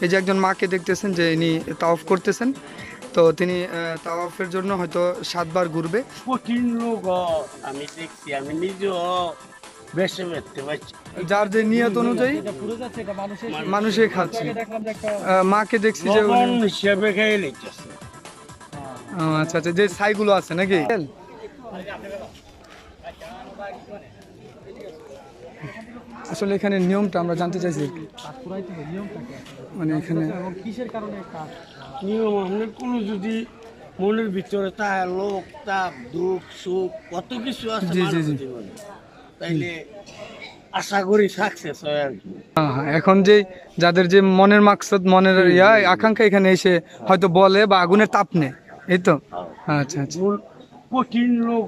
এই যে একজন মাকে দেখতেছেন যে ইনি তাওয়াফ করতেছেন, তো তিনি তাওয়াফের জন্য হয়তো 7 বার ঘুরবে। কঠিন লোক আমি দেখছি, আমি নিজেও বেশি দেখতে পাচ্ছি। যার যে নিয়ত অনুযায়ী মানুষে খাচ্ছে। মাকে দেখছি যে লবণ হিসেবে খেয়ে লিখতেছে। আচ্ছা আচ্ছা, যে ছাইগুলো আছে নাকি? আসলে এখানে নিয়মটা আমরা জানতে চাইছি, মানে এখানে নিয়ম আপনার কোনো যদি মনের ভিতরে তার লোক তাপ দুঃখ সুখ কত কিছু আছে জি জি মানব জি, জীবনে, তাইলে আশা করি সাকসেস হয় আর কি। হ্যাঁ, এখন যে যাদের যে মনের মাকসাদ মনের আকাঙ্ক্ষা এখানে এসে হয়তো বলে বা আগুনের তাপ নেয়, এই তো। আচ্ছা আচ্ছা, কঠিন লোক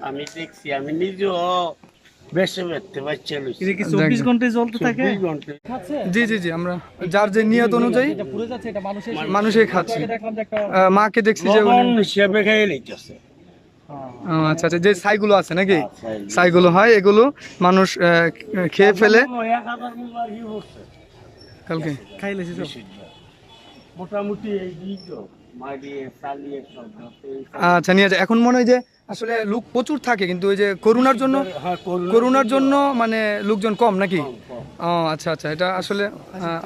আমি দেখছি, আমি নিজেও বেশি দেখতে পাচ্ছি। 24 ঘন্টায় জ্বলতে থাকে। 24 ঘন্টায়। জি জি জি, আমরা যার যে নিয়ত অনুযায়ী মানুষে খাচ্ছে। মাকে দেখছি যে লবণ হিসেবে খেয়ে লিখতেছে। আচ্ছা আচ্ছা, যে ছাইগুলো আছে নাকি? ছাইগুলো হয়, এগুলো মানুষ খেয়ে ফেলে 1000 মুলার ই হচ্ছে কালকে। খাইলেছি সব। মোটামুটি এই দিক মারিয়ে চালিয়ে সব আচ্ছা, নিয়ে যায়। এখন মনে হয় যে আসলে লোক প্রচুর থাকে, কিন্তু ওই যে করোনার জন্য মানে লোকজন কম নাকি? ও আচ্ছা আচ্ছা, এটা আসলে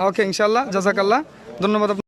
ওকে, ইনশাল্লাহ, জাজাকাল্লাহ, ধন্যবাদ।